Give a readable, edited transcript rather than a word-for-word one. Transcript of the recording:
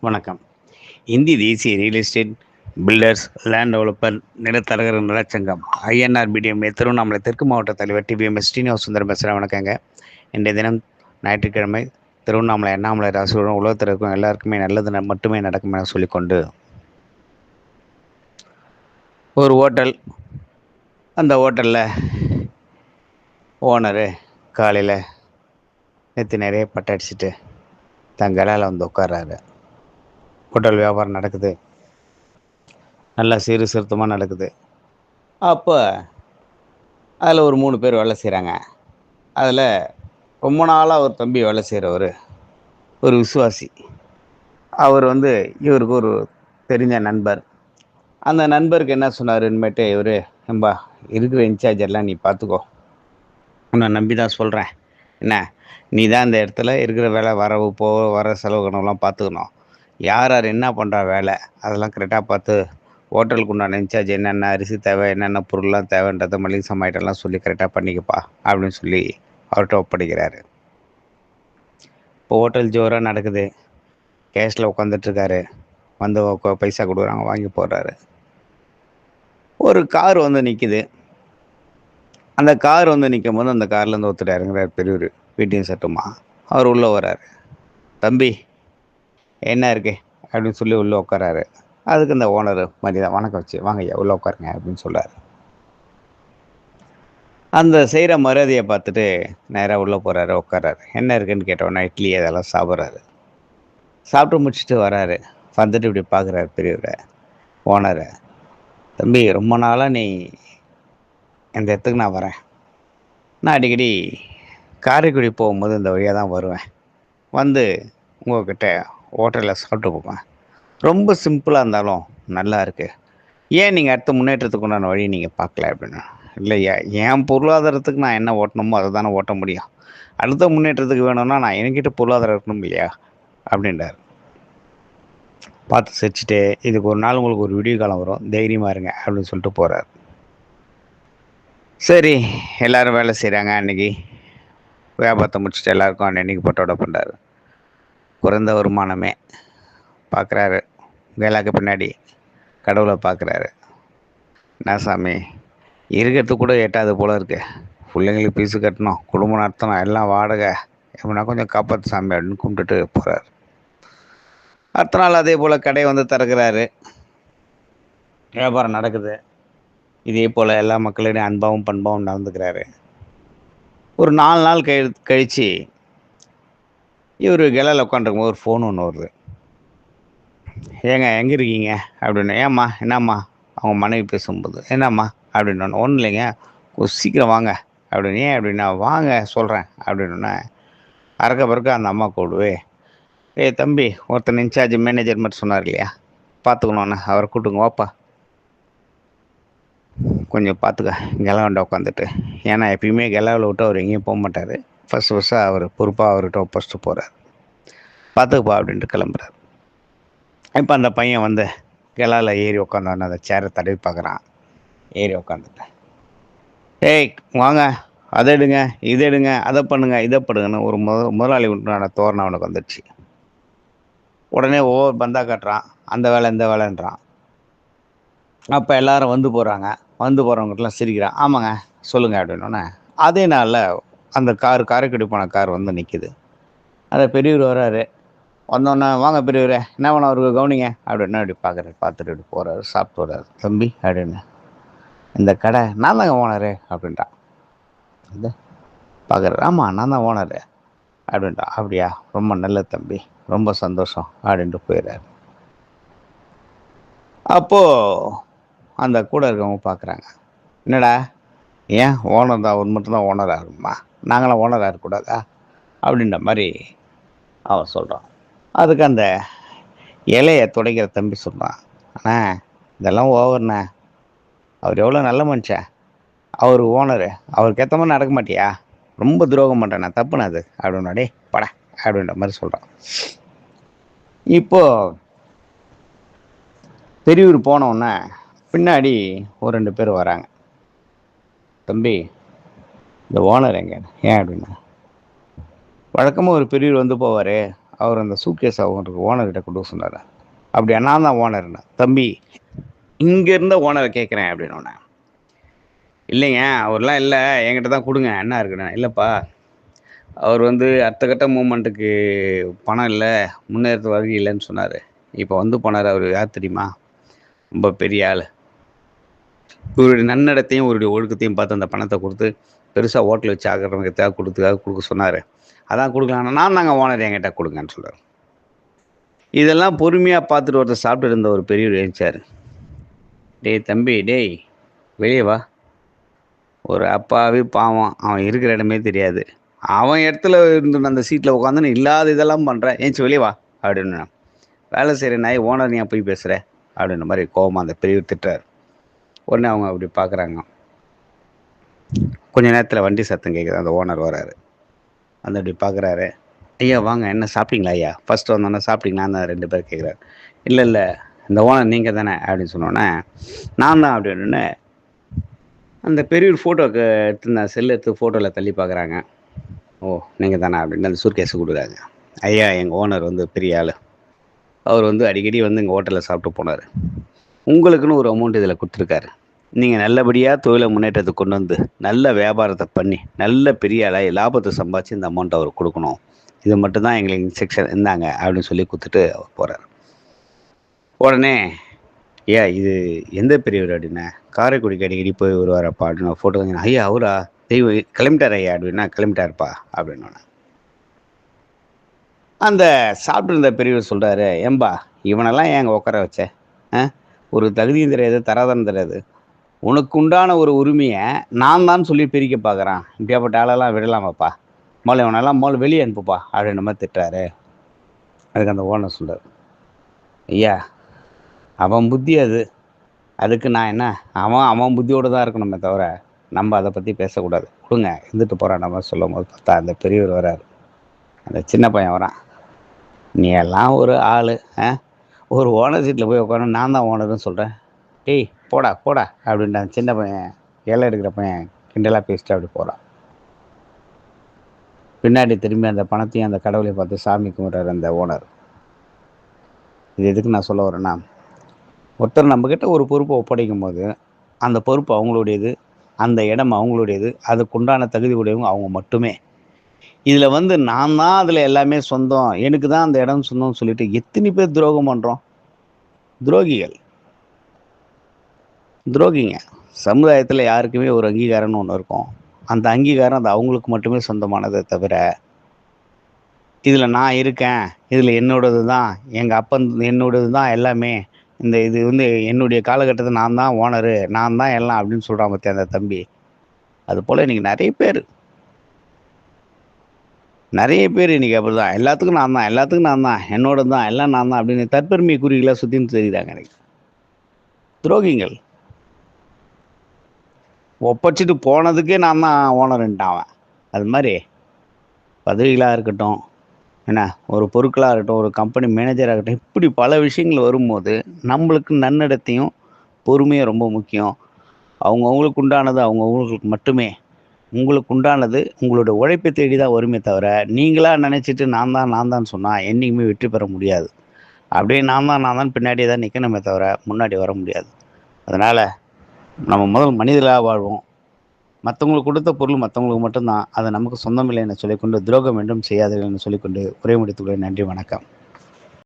வணக்கம். இந்திய தேசிய real estate builders, land developer, நிலத்தரகர் நலச்சங்கம் INRBDMA திருவண்ணாமலை தெற்கு மாவட்ட தலைவர் TBMS ஸ்ரீனிவாச சுந்தரம் பேசுகிறேன். வணக்கங்க. இன்றைய தினம் ஞாயிற்றுக்கிழமை திருவண்ணாமலை அண்ணாமலை ராசியுடன் உலகத்தில் இருக்கும் எல்லாருக்குமே நல்லது மட்டுமே நடக்கும் என சொல்லிக்கொண்டு ஒரு ஹோட்டல், அந்த ஹோட்டலில் ஓனரு காலையில் நேற்று நிறைய பட்டை அடிச்சுட்டு தன் கலால் வந்து உட்கார்றாரு. ஹோட்டல் வியாபாரம் நடக்குது, நல்லா சீர்திருத்தமாக நடக்குது. அப்போ அதில் ஒரு 3 பேர் வேலை செய்கிறாங்க. அதில் ரொம்ப நாளாக ஒரு தம்பி வேலை செய்கிறவர், ஒரு விசுவாசி. அவர் வந்து இவருக்கு ஒரு தெரிஞ்ச நண்பர். அந்த நண்பருக்கு என்ன சொன்னார் இனிமேட்டு இவர், "ஏம்பா, இருக்கிற இன்சார்ஜ் எல்லாம் நீ பார்த்துக்கோ, உன்னை நம்பி தான் சொல்கிறேன். என்ன, நீ தான் இந்த இடத்துல இருக்கிற வேலை, வரவு போக வர செலவு கணக்கெல்லாம் பார்த்துக்கணும். யார் யார் என்ன பண்ணுறா வேலை அதெல்லாம் கரெக்டாக பார்த்து, ஹோட்டலுக்கு உண்டான இன்சார்ஜ் என்னென்ன அரிசி தேவை, என்னென்ன பொருள்லாம் தேவைன்றதை மளிகை சாமான் ஐட்டம்லாம் சொல்லி கரெக்டாக பண்ணிக்கப்பா" அப்படின்னு சொல்லி அவர்கிட்ட ஒப்படைக்கிறாரு. இப்போ ஹோட்டல் ஜோராக நடக்குது. கேஷில் உட்காந்துட்ருக்காரு. வந்து பைசா கொடுக்குறாங்க, வாங்கி போடுறாரு. ஒரு கார் வந்து நிற்கிது. அந்த கார் வந்து நிற்கும்போது அந்த கார்லேருந்து ஒருத்தர் இறங்குறாரு, பெரியவர், வீட்டையும் சட்டுமா. அவர் உள்ளே வர்றாரு. "தம்பி, என்ன இருக்கு?" அப்படின்னு சொல்லி உள்ளே உட்காராரு. அதுக்கு இந்த ஓனர் மரியாதை வணக்கம் வச்சு, "வாங்க ஐயா, உள்ளே உட்காருங்க" அப்படின்னு சொல்கிறார். அந்த செய்கிற மரியாதையை பார்த்துட்டு நேராக உள்ளே போகிறாரு, உட்காராரு. என்ன இருக்குன்னு கேட்டோன்னே இட்லி அதெல்லாம் சாப்பிட்றாரு. சாப்பிட்டு முடிச்சுட்டு வராரு. வந்துட்டு இப்படி பார்க்குறாரு பெரியவரை, ஓனரை. "தம்பி, ரொம்ப நாளாக நீ இந்த இடத்துக்கு நான் வரேன். நான் அடிக்கடி காரைக்குடி போகும்போது இந்த வழியாக தான் வருவேன். வந்து உங்கக்கிட்ட ஹோட்டலில் சாப்பிட்டு போவேன். ரொம்ப சிம்பிளாக இருந்தாலும் நல்லா இருக்குது. ஏன் நீங்கள் அடுத்த முன்னேற்றத்துக்கு உண்டான வழி நீங்கள் பார்க்கல?" அப்படின்னு. "இல்லையா, என் பொருளாதாரத்துக்கு நான் என்ன ஓட்டணுமோ அதை தானே ஓட்ட முடியும். அடுத்த முன்னேற்றத்துக்கு வேணும்னா நான் என்கிட்ட பொருளாதாரம் இருக்கணும் இல்லையா?" அப்படின்றார். பார்த்து சிரிச்சுட்டு, "இதுக்கு ஒரு நாள் உங்களுக்கு ஒரு விடிவு காலம் வரும், தைரியமாக இருங்க" அப்படின்னு சொல்லிட்டு போகிறார். சரி, எல்லாரும் வேலை செய்கிறாங்க. அன்றைக்கி வியாபாரத்தை முடிச்சுட்டு எல்லாருக்கும் அன்னன்னைக்கு போட்டோட பண்ணுறாரு. குறைந்த வருமானமே பார்க்குறாரு. வேலாக்கு பின்னாடி கடவுளை பார்க்குறாரு. "என்ன சாமி, இருக்கிறதுக்கு கூட எட்டாது போல இருக்கு. பிள்ளைங்களுக்கு ஃபீஸு கட்டணும், குடும்பம் நடத்தணும், எல்லாம் வாடகை, எப்படின்னா கொஞ்சம் காப்பாற்று சாமி" அப்படின்னு கும்பிட்டுட்டு போகிறார். அடுத்த நாள் அதே போல் கடையை வந்து திறக்கிறாரு. வியாபாரம் நடக்குது. இதே போல் எல்லா மக்களிடையும் அன்பாகவும் பண்பாகவும் நடந்துக்கிறாரு. ஒரு 4 நாள் கழிச்சு இவர் கெலால உட்காந்துருக்கும்போது ஒரு ஃபோன் ஒன்று வருது. "ஏங்க, எங்கே இருக்கீங்க?" அப்படின்னு. "ஏம்மா, என்னம்மா?" அவங்க மனைவி பேசும்போது, "என்னம்மா?" அப்படின்னோடனே, "ஒன்றும் இல்லைங்க, கொஞ்சம் சீக்கிரம் வாங்க" அப்படின்னு. "ஏன்?" அப்படின்னா, "வாங்க சொல்கிறேன்" அப்படின்னோடனே அறக்க பறக்க அந்த அம்மா கூப்பிடுவே, "ஏய் தம்பி, ஒருத்தன் இன்சார்ஜ் மேனேஜர் மட்டும் சொன்னார் இல்லையா, பார்த்துக்கணுன்னு, அவரை கூட்டுங்க வாப்பா, கொஞ்சம் பார்த்துக்க கெலாவண்ட உட்காந்துட்டு." ஏன்னா எப்பயுமே கெலாவில் விட்டு அவர் எங்கேயும் போக மாட்டார். ஃபஸ்ட்டாக அவர் பொறுப்பாக அவர்கிட்ட ஒப்படைச்சிட்டு போகிறார். "பார்த்துக்குப்பா" அப்படின்ட்டு கிளம்புறாரு. இப்போ அந்த பையன் வந்து கெலால ஏறி உட்காந்தோன்னே அந்த சேரை தடவி பார்க்குறான். ஏறி உட்காந்துட்டேன். "ஏய் வாங்க, அதை எடுங்க, இதை எடுங்க, அதை பண்ணுங்க, இதை பண்ணுங்கன்னு" ஒரு முதலாளி உண்டான தோரணை அவனுக்கு வந்துடுச்சு. உடனே ஒவ்வொரு பந்தா காட்டுறான். அந்த வேலை, இந்த வேலைன்றான். அப்போ எல்லாரும் வந்து போகிறாங்க. வந்து போகிறவங்ககிட்டலாம் சிரிக்கிறான். "ஆமாங்க, சொல்லுங்கள்" அப்படின்னோடனே அதே நாளில் அந்த காரைக்குடி போன கார் வந்து நிற்கிது. அந்த பெரியவர் வராரு. வந்தோடனே, "வாங்க பெரியவரே, என்ன வேணும் அவருக்கு கவனிங்க" அப்படின்னா இப்படி பார்க்குறாரு. பார்த்துட்டு இப்படி போகிறாரு, சாப்பிட்டு வர்றாரு. "தம்பி" அப்படின்னு, "இந்த கடை நான் தாங்க ஓனரு" அப்படின்ட்டான். இது பார்க்குறாரு. "ஆமாம், நான் தான் ஓனரு" அப்படின்ட்டான். "அப்படியா, ரொம்ப நல்லது தம்பி, ரொம்ப சந்தோஷம்" அப்படின்ட்டு போயிடுறாரு. அப்போது அந்த கூட இருக்கவங்க பார்க்குறாங்க. "என்னடா, ஏன் ஓனர் தான், அவர் மட்டும் தான் ஓனராக இருக்கணுமா? நாங்களாம் ஓனராக இருக்கக்கூடாதா?" அப்படின்ற மாதிரி அவன் சொல்கிறான். அதுக்கு அந்த இலைய துடைக்கிற தம்பி சொல்கிறான், "அண்ணா, இதெல்லாம் ஓவர்ண்ணே. அவர் எவ்வளோ நல்ல மனுஷன். அவர் ஓனரு. அவருக்கு ஏற்ற மாதிரி நடக்க மாட்டியா? ரொம்ப துரோகம் பண்ணுறேண்ணா, தப்புண்ணா அது" அப்படின்னா. "டேய் படா" அப்படின்ற மாதிரி சொல்கிறான். இப்போது பெரியவர் போனவுடனே பின்னாடி ஒரு 2 பேர் வராங்க. "தம்பி, இந்த ஓனர் எங்க?" "ஏன்?" அப்படின்னா, "வழக்கமாக ஒரு பெரியவர் வந்து போவார், அவர் அந்த சூட்கேஸ் அவங்களுக்கு ஓனர்கிட்ட கொண்டு சொன்னார். அப்படியா, நான் தான் ஓனர்னு. தம்பி, இங்கே இருந்த ஓனரை கேட்குறேன் அப்படின்னு. இல்லைங்க, அவர்லாம் இல்லை, என்கிட்ட தான் கொடுங்க, என்ன இருக்குண்ணே. இல்லைப்பா, அவர் வந்து அடுத்த கட்ட மூமெண்ட்டுக்கு பணம் இல்லை, முன்னேற்ற வழி இல்லைன்னு சொன்னார். இப்போ வந்து போனார். அவர் யார் தெரியுமா? ரொம்ப பெரிய ஆள். இவருடைய நன்னடத்தையும் இவருடைய ஒழுக்கத்தையும் பார்த்து அந்த பணத்தை கொடுத்து பெருசாக ஹோட்டல் வச்சு ஆக்கிறவங்க கொடுக்க சொன்னார். அதான் கொடுக்கலான்னா, நான் தாங்க ஓனர், என்கிட்ட கொடுங்கன்னு சொல்கிறார். இதெல்லாம் பொறுமையாக பார்த்துட்டு ஒருத்தர் சாப்பிட்டு இருந்த ஒரு பெரியவர் எழுந்தார். டேய் தம்பி, டேய் வெளியே வா. ஒரு அப்பாவி பாவம், அவன் இருக்கிற இடமே தெரியாது. அவன் இடத்துல இருந்து அந்த சீட்டில் உட்காந்துன்னு இல்லாத இதெல்லாம் பண்ணுறேன், ஏஞ்சி வெளியே வா அப்படின்னு. வேலை செய்கிற நாய் ஓனர் நீ போய் பேசுகிற அப்படின்ற மாதிரி கோபமாக அந்த பெரியவர் திட்டுறாரு. உடனே அவங்க அப்படி பார்க்குறாங்க. கொஞ்ச நேரத்தில் வண்டி சத்தம் கேட்குது. அந்த ஓனர் வராரு. அந்த அப்படி பார்க்குறாரு. ஐயா வாங்க, என்ன சாப்பிட்டீங்களா ஐயா? ஃபஸ்ட்டு வந்தோன்னே சாப்பிட்டீங்களான்னு 2 பேர் கேட்குறாரு. இல்லை இல்லை, இந்த ஓனர் நீங்கள் தானே அப்படின்னு சொன்னோன்னே, நான் தான் அப்படின்னு. அந்த பெரியவர் ஃபோட்டோக்கு எடுத்து செல் எடுத்து ஃபோட்டோவில் தள்ளி பார்க்குறாங்க. ஓ நீங்கள் தானே அப்படின்னு அந்த சூட்கேஸை கொடுக்குறாங்க. ஐயா, எங்கள் ஓனர் வந்து பெரிய ஆள். அவர் வந்து அடிக்கடி வந்து எங்கள் ஹோட்டலில் சாப்பிட்டு போனார். உங்களுக்குன்னு ஒரு அமௌண்ட் இதில் கொடுத்துருக்காரு. நீங்கள் நல்லபடியாக தொழிலை முன்னேற்றத்துக்கு கொண்டு வந்து நல்ல வியாபாரத்தை பண்ணி நல்ல பெரிய ஆளாக லாபத்தை சம்பாதிச்சு இந்த அமௌண்ட் அவர் கொடுக்கணும். இது மட்டும்தான் எங்களுக்கு இன்ஸ்ட்ரக்ஷன் இருந்தாங்க அப்படின்னு சொல்லி கொடுத்துட்டு அவர் போகிறார். உடனே இது எந்த பெரியவர் அப்படின்னா, காரைக்குடிக்கு அடிக்கடி போய் வருவாரப்பா அப்படின்னு ஃபோட்டோ வாங்கினா. ஐயா அவரா? தெய்வம் கிளம்பிட்டார் ஐயா அப்படின்னா. கிளம்பிட்டாருப்பா அப்படின்னு. அந்த சாப்பிட்டு இருந்த பெரியவர் சொல்கிறாரு, ஏம்பா இவனெல்லாம் ஏங்க உட்கார வச்ச? ஒரு தகுதியும் தெரியாது, தராதரம் தெரியாது. உனக்கு உண்டான ஒரு உரிமையை நான் தான் சொல்லி பிரிக்க பார்க்குறான். இப்படியாப்பட்ட ஆளெல்லாம் விடலாமாப்பா? முதல்ல இவனெல்லாம் முதல்ல வெளியே அனுப்புப்பா அப்படின்ற மாதிரி திட்டுறாரு. அதுக்கு அந்த ஓனர் சொல்கிறார், ஐயா அவன் புத்தி அது, அதுக்கு நான் என்ன, அவன் புத்தியோடு தான் இருக்கணுமே தவிர நம்ம அதை பற்றி பேசக்கூடாது. கொடுங்க இருந்துட்டு போகிறான் நம்ம சொல்லும் போது பார்த்தா அந்த பெரியவர் வராரு. அந்த சின்ன பையன் வரான். நீ எல்லாம் ஒரு ஆள், ஒரு ஓனர் சீட்டில் போய் உட்காந்து நான் தான் ஓனர்னு சொல்கிறேன். டேய் போடா போடா அப்படின்ட்டு அந்த சின்ன பையன், ஏழை எடுக்கிற பையன் கிண்டலாக பேசிட்டு அப்படி போகிறான். பின்னாடி திரும்பி அந்த பணத்தையும் அந்த கடவுளையும் பார்த்து சாமி கும்பிட்றாரு அந்த ஓனர். இது எதுக்கு நான் சொல்ல வரேன்னா, ஒருத்தர் நம்மக்கிட்ட ஒரு பொறுப்பை ஒப்படைக்கும் போது அந்த பொறுப்பு அவங்களுடையது, அந்த இடம் அவங்களுடையது, அதுக்குண்டான தகுதி உடையவங்க அவங்க மட்டுமே. இதில் வந்து நான் தான் அதில் எல்லாமே சொந்தம், எனக்கு தான் அந்த இடம் சொந்தம்னு சொல்லிட்டு எத்தனை பேர் துரோகம் பண்ணுறோம்? துரோகிங்க. சமுதாயத்தில் யாருக்குமே ஒரு அங்கீகாரம்னு ஒன்று இருக்கும். அந்த அங்கீகாரம் அது அவங்களுக்கு மட்டுமே சொந்தமானதை தவிர, இதில் நான் இருக்கேன், இதில் என்னோடது தான், எங்கள் அப்பன் என்னோடது தான் எல்லாமே, இது வந்து என்னுடைய காலகட்டத்தில் நான் தான் ஓனரு, நான் தான் எல்லாம் அப்படின்னு சொல்கிறான் பார்த்தியா அந்த தம்பி. அதுபோல் இன்றைக்கி நிறைய பேர் இன்றைக்கி அப்படி தான், எல்லாத்துக்கும் நான் தான், என்னோடது தான், எல்லாம் நான் தான் அப்படின்னு தற்பெருமை குறிகளாக சுற்றின்னு தெரியுறாங்க. எனக்கு துரோகிங்கள். ஒப்படைச்சிட்டு போனதுக்கே நான் தான் ஓனருன்ட்டான் அவன். அது மாதிரி பதவிகளாக இருக்கட்டும், என்ன ஒரு பொருட்களாக இருக்கட்டும், ஒரு கம்பெனி மேனேஜராக இருக்கட்டும், இப்படி பல விஷயங்கள் வரும்போது நம்மளுக்கு நன்னடத்தையும் பொறுமையும் ரொம்ப முக்கியம். அவங்கவுங்களுக்கு உண்டானது அவங்கவுங்களுக்கு மட்டுமே. உங்களுக்கு உண்டானது உங்களோட உழைப்பை தேடி தான் வருமே தவிர, நீங்களாக நினச்சிட்டு நான் தான் சொன்னால் என்றைக்குமே வெற்றி பெற முடியாது. அப்படியே நான் தான் பின்னாடியே தான் நிற்கணுமே தவிர முன்னாடி வர முடியாது. அதனால் நம்ம முதல் மனிதர்களாக வாழ்வோம். மற்றவங்களுக்கு கொடுத்த பொருள் மற்றவங்களுக்கு மட்டும்தான், அது நமக்கு சொந்தமில்லை என சொல்லிக்கொண்டு, துரோகம் என்றும் செய்யாதீர்கள் என்று சொல்லிக்கொண்டு உரை முடித்துக்கொள்கிறேன். நன்றி, வணக்கம்.